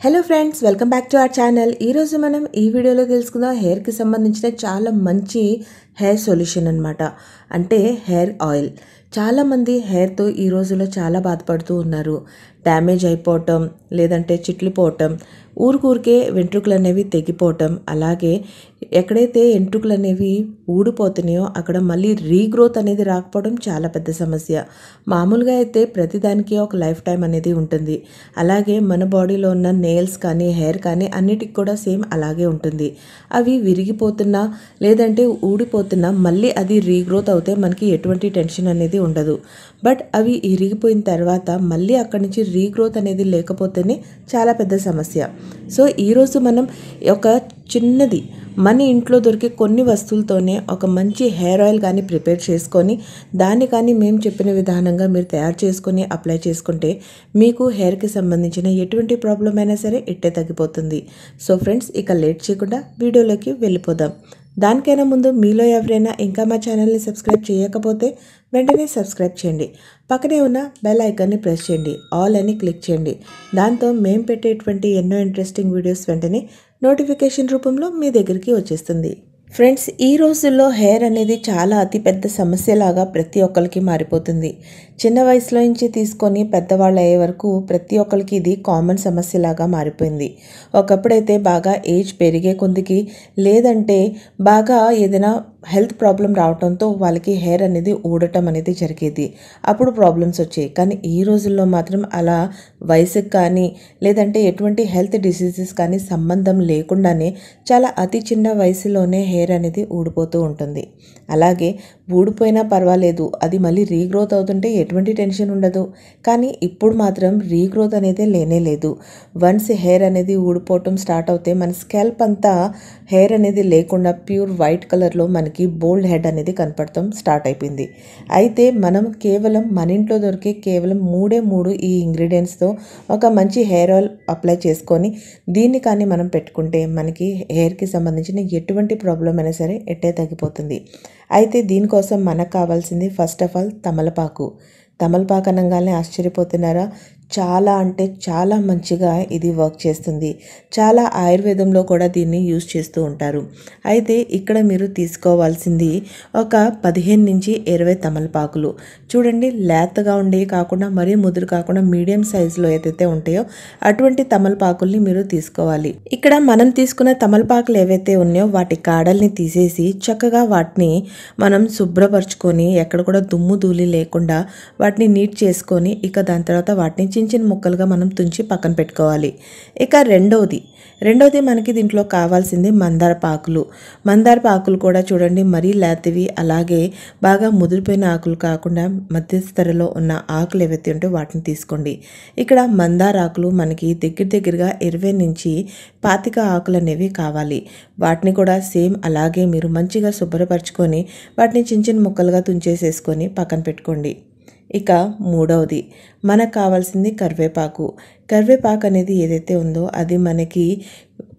Hello friends, welcome back to our channel. ఈరోజు మనం ఈ వీడియోలో తెలుసుకుందాం హెయిర్కి సంబంధించిన చాలా మంచి హెయిర్ సొల్యూషన్ అనమాట. అంటే హెయిర్ ఆయిల్. చాలామంది హెయిర్తో ఈ రోజుల్లో చాలా బాధపడుతూ ఉన్నారు. డ్యామేజ్ అయిపోవటం, లేదంటే చిట్లిపోవటం, ఊరికే వెంట్రుకలు అనేవి తెగిపోవటం, అలాగే ఎక్కడైతే వెంట్రుకలు అనేవి ఊడిపోతున్నాయో అక్కడ మళ్ళీ రీగ్రోత్ అనేది రాకపోవడం చాలా పెద్ద సమస్య. మామూలుగా అయితే ప్రతిదానికి ఒక లైఫ్ టైం అనేది ఉంటుంది. అలాగే మన బాడీలో ఉన్న నెయిల్స్ కానీ హెయిర్ కానీ అన్నిటికి కూడా సేమ్ అలాగే ఉంటుంది. అవి విరిగిపోతున్నా లేదంటే ఊడిపోతున్నా మళ్ళీ అది రీగ్రోత్ అవుతే మనకి ఎటువంటి టెన్షన్ అనేది ఉండదు. బట్ అవి ఇరిగిపోయిన తర్వాత మళ్ళీ అక్కడి నుంచి రీగ్రోత్ అనేది లేకపోతేనే చాలా పెద్ద సమస్య. సో ఈరోజు మనం ఒక చిన్నది మన ఇంట్లో దొరికే కొన్ని వస్తువులతోనే ఒక మంచి హెయిర్ ఆయిల్ కానీ ప్రిపేర్ చేసుకొని దాన్ని కానీ మేము చెప్పిన విధానంగా మీరు తయారు చేసుకొని అప్లై చేసుకుంటే మీకు హెయిర్కి సంబంధించిన ఎటువంటి ప్రాబ్లం అయినా సరే ఇట్టే తగ్గిపోతుంది. సో ఫ్రెండ్స్, ఇక లేట్ చేయకుండా వీడియోలోకి వెళ్ళిపోదాం. దానికైనా ముందు మీలో ఎవరైనా ఇంకా మా ఛానల్ని సబ్స్క్రైబ్ చేయకపోతే వెంటనే సబ్స్క్రైబ్ చేయండి. పక్కనే ఉన్న బెల్ ఐకాన్ని ప్రెస్ చేయండి, ఆల్ అని క్లిక్ చేయండి. దాంతో మేము పెట్టేటువంటి ఎన్నో ఇంట్రెస్టింగ్ వీడియోస్ వెంటనే నోటిఫికేషన్ రూపంలో మీ దగ్గరికి వచ్చేస్తుంది. ఫ్రెండ్స్, ఈ రోజుల్లో హెయిర్ అనేది చాలా అతిపెద్ద సమస్యలాగా ప్రతి ఒక్కరికి మారిపోతుంది. చిన్న వయసులో నుంచి తీసుకొని పెద్దవాళ్ళు అయ్యే వరకు ప్రతి ఒక్కరికి ఇది కామన్ సమస్యలాగా మారిపోయింది. ఒకప్పుడైతే బాగా ఏజ్ పెరిగే కొద్దికి లేదంటే బాగా ఏదైనా హెల్త్ ప్రాబ్లం రావడంతో వాళ్ళకి హెయిర్ అనేది ఊడటం అనేది జరిగేది. అప్పుడు ప్రాబ్లమ్స్ వచ్చాయి. కానీ ఈ రోజుల్లో మాత్రం అలా వయసుకు కానీ లేదంటే ఎటువంటి హెల్త్ డిసీజెస్ కానీ సంబంధం లేకుండానే చాలా అతి చిన్న వయసులోనే హెయిర్ అనేది ఊడిపోతూ ఉంటుంది. అలాగే ఊడిపోయినా పర్వాలేదు, అది మళ్ళీ రీగ్రోత్ అవుతుంటే ఎటువంటి టెన్షన్ ఉండదు. కానీ ఇప్పుడు మాత్రం రీగ్రోత్ అనేది లేనే లేదు. వన్స్ హెయిర్ అనేది ఊడిపోవటం స్టార్ట్ అవుతే మన స్కాల్ప్ అంతా హెయిర్ అనేది లేకుండా ప్యూర్ వైట్ కలర్లో మనకి బోల్డ్ హెడ్ అనేది కనపడటం స్టార్ట్ అయిపోయింది. అయితే మనం కేవలం మన ఇంట్లో దొరికే కేవలం మూడు ఈ ఇంగ్రీడియంట్స్తో ఒక మంచి హెయిర్ ఆయిల్ అప్లై చేసుకొని దీన్ని కానీ మనం పెట్టుకుంటే మనకి హెయిర్కి సంబంధించిన ఎటువంటి ప్రాబ్లం అయినా సరే ఎట్టే తగ్గిపోతుంది. అయితే దీనికోసం మనకు కావాల్సింది ఫస్ట్ ఆఫ్ ఆల్ తమలపాకు అనగానే ఆశ్చర్యపోతున్నారా? చాలా అంటే చాలా మంచిగా ఇది వర్క్ చేస్తుంది. చాలా ఆయుర్వేదంలో కూడా దీన్ని యూజ్ చేస్తూ ఉంటారు. అయితే ఇక్కడ మీరు తీసుకోవాల్సింది ఒక 15 నుంచి 20 తమలపాకులు. చూడండి, లేతగా ఉండేవి కాకుండా మరీ ముదురు కాకుండా మీడియం సైజులో ఏదైతే ఉంటాయో అటువంటి తమలపాకుల్ని మీరు తీసుకోవాలి. ఇక్కడ మనం తీసుకున్న తమలపాకులు ఏవైతే ఉన్నాయో వాటి కాడల్ని తీసేసి చక్కగా వాటిని మనం శుభ్రపరచుకొని ఎక్కడ కూడా దుమ్ము ధూళి లేకుండా వాటిని నీట్ చేసుకొని ఇక దాని తర్వాత వాటిని చిన్న చిన్న ముక్కలుగా మనం తుంచి పక్కన పెట్టుకోవాలి. ఇక రెండవది మనకి దీంట్లో కావాల్సింది మందార పాకులు కూడా చూడండి, మరీ లేతవి అలాగే బాగా ముదిరిపోయిన ఆకులు కాకుండా మధ్యస్థరలో ఉన్న ఆకులు ఏవైతే ఉంటే వాటిని తీసుకోండి. ఇక్కడ మందార ఆకులు మనకి దగ్గరగా 20 నుంచి 25 ఆకులు అనేవి కావాలి. వాటిని కూడా సేమ్ అలాగే మీరు మంచిగా శుభ్రపరచుకొని వాటిని చిన్న చిన్న ముక్కలుగా తుంచేసేసుకొని పక్కన పెట్టుకోండి. ఇక మూడవది మనకు కావాల్సింది కరివేపాకు అనేది ఏదైతే ఉందో అది మనకి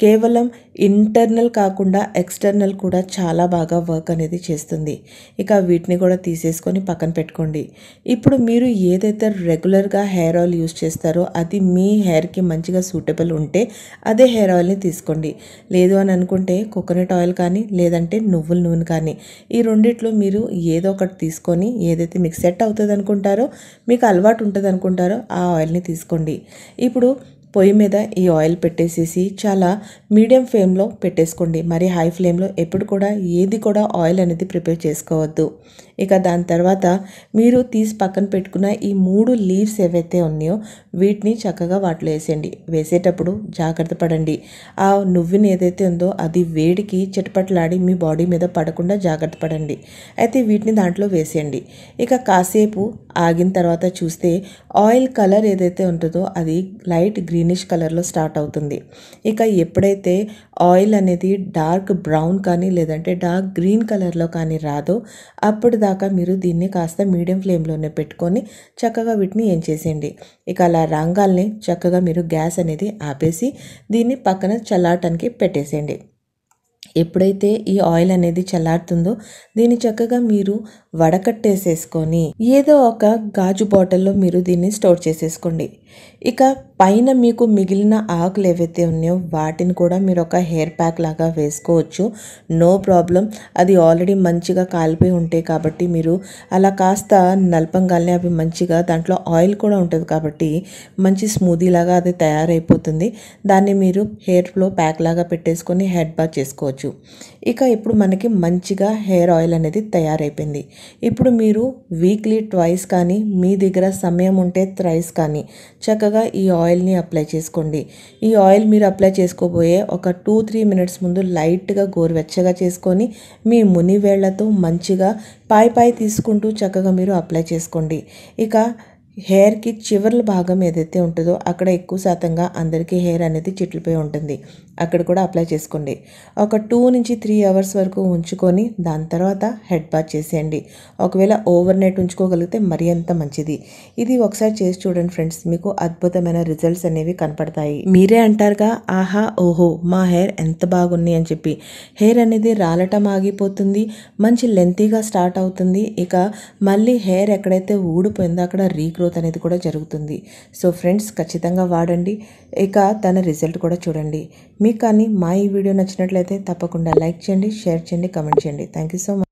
కేవలం ఇంటర్నల్ కాకుండా ఎక్స్టర్నల్ కూడా చాలా బాగా వర్క్ అనేది చేస్తుంది. ఇక వీటిని కూడా తీసేసుకొని పక్కన పెట్టుకోండి. ఇప్పుడు మీరు ఏదైతే రెగ్యులర్గా హెయిర్ ఆయిల్ యూజ్ చేస్తారో అది మీ హెయిర్కి మంచిగా సూటబుల్ ఉంటే అదే హెయిర్ ఆయిల్ని తీసుకోండి. లేదు అని అనుకుంటే కోకోనట్ ఆయిల్ కానీ లేదంటే నువ్వుల నూనె కానీ ఈ రెండిట్లో మీరు ఏదో ఒకటి తీసుకొని ఏదైతే మీకు సెట్ అవుతుంది అనుకుంటారో, మీకు అలవాటు ఉంటుంది అనుకుంటారో ఆ ఆయిల్ని తీసుకోండి. ఇప్పుడు పొయ్యి మీద ఈ ఆయిల్ పెట్టేసేసి చాలా మీడియం ఫ్లేమ్లో పెట్టేసుకోండి. మరి హై ఫ్లేమ్లో ఎప్పుడు కూడా ఏది కూడా ఆయిల్ అనేది ప్రిపేర్ చేసుకోవద్దు. ఇక దాని తర్వాత మీరు తీసి పక్కన పెట్టుకున్న ఈ 3 లీవ్స్ ఏవైతే ఉన్నాయో వీటిని చక్కగా వాటిలో వేసేయండి. వేసేటప్పుడు జాగ్రత్త పడండి. ఆ నువ్వుని ఏదైతే ఉందో అది వేడికి చిటపట్లాడి మీ బాడీ మీద పడకుండా జాగ్రత్త పడండి. అయితే వీటిని దాంట్లో వేసేయండి. ఇక కాసేపు ఆగిన తర్వాత చూస్తే ఆయిల్ కలర్ ఏదైతే ఉంటుందో అది లైట్ గ్రీనిష్ కలర్లో స్టార్ట్ అవుతుంది. ఇక ఎప్పుడైతే ఆయిల్ అనేది డార్క్ బ్రౌన్ కానీ లేదంటే డార్క్ గ్రీన్ కలర్లో కానీ రాదో అప్పుడు దాకా మీరు దీన్ని కాస్త మీడియం ఫ్లేమ్లోనే పెట్టుకొని చక్కగా వీటిని చేసేయండి. ఇక అలా రంగాల్ని చక్కగా మీరు గ్యాస్ అనేది ఆపేసి దీన్ని పక్కన చల్లారటానికి పెట్టేసేయండి. ఎప్పుడైతే ఈ ఆయిల్ అనేది చల్లారుతుందో దీన్ని చక్కగా మీరు వడకట్టేసేసుకొని ఏదో ఒక గాజు బాటిల్లో మీరు దీన్ని స్టోర్ చేసేసుకోండి. ఇక పైన మీకు మిగిలిన ఆకులు ఏవైతే ఉన్నాయో వాటిని కూడా మీరు ఒక హెయిర్ ప్యాక్ లాగా వేసుకోవచ్చు, నో ప్రాబ్లం. అది ఆల్రెడీ మంచిగా కాలిపోయి ఉంటాయి కాబట్టి మీరు అలా కాస్త నలపంగానే అవి మంచిగా దాంట్లో ఆయిల్ కూడా ఉంటుంది కాబట్టి మంచి స్మూదీ లాగా అది తయారైపోతుంది. దాన్ని మీరు హెయిర్లో ప్యాక్ లాగా పెట్టేసుకొని హెడ్ బాత్ చేసుకోవచ్చు. ఇక ఇప్పుడు మనకి మంచిగా హెయిర్ ఆయిల్ అనేది తయారైపోయింది. ఇప్పుడు మీరు వీక్లీ ట్వైస్ కానీ మీ దగ్గర సమయం ఉంటే థ్రైస్ కానీ చక్కగా ఈ ఆయిల్ని అప్లై చేసుకోండి. ఈ ఆయిల్ మీరు అప్లై చేసుకోబోయే ఒక 2-3 మినిట్స్ ముందు లైట్గా గోరువెచ్చగా చేసుకొని మీ ముని వేళ్లతో మంచిగా పై తీసుకుంటూ చక్కగా మీరు అప్లై చేసుకోండి. ఇక హెయిర్కి చివర్ల భాగం ఏదైతే ఉంటుందో అక్కడ ఎక్కువ శాతంగా అందరికీ హెయిర్ అనేది చిట్లిపోయి ఉంటుంది, అక్కడ కూడా అప్లై చేసుకోండి. ఒక 2-3 అవర్స్ వరకు ఉంచుకొని దాని తర్వాత హెడ్ బాత్ చేసేయండి. ఒకవేళ ఓవర్ నైట్ ఉంచుకోగలిగితే మరీ అంత మంచిది. ఇది ఒకసారి చేసి చూడండి ఫ్రెండ్స్, మీకు అద్భుతమైన రిజల్ట్స్ అనేవి కనపడతాయి. మీరే అంటారుగా, ఆహా ఓహో మా హెయిర్ ఎంత బాగున్నాయి అని చెప్పి. హెయిర్ అనేది రాలటం ఆగిపోతుంది, మంచి లెంతీగా స్టార్ట్ అవుతుంది. ఇక మళ్ళీ హెయిర్ ఎక్కడైతే ఊడిపోయిందో అక్కడ రీగ్రోత్ అనేది కూడా జరుగుతుంది. సో ఫ్రెండ్స్, ఖచ్చితంగా వాడండి. ఇక తన రిజల్ట్ కూడా చూడండి. మీకు కానీ మా ఈ వీడియో నచ్చినట్లయితే తప్పకుండా లైక్ చేయండి, షేర్ చేయండి, కమెంట్ చేయండి. Thank you so much.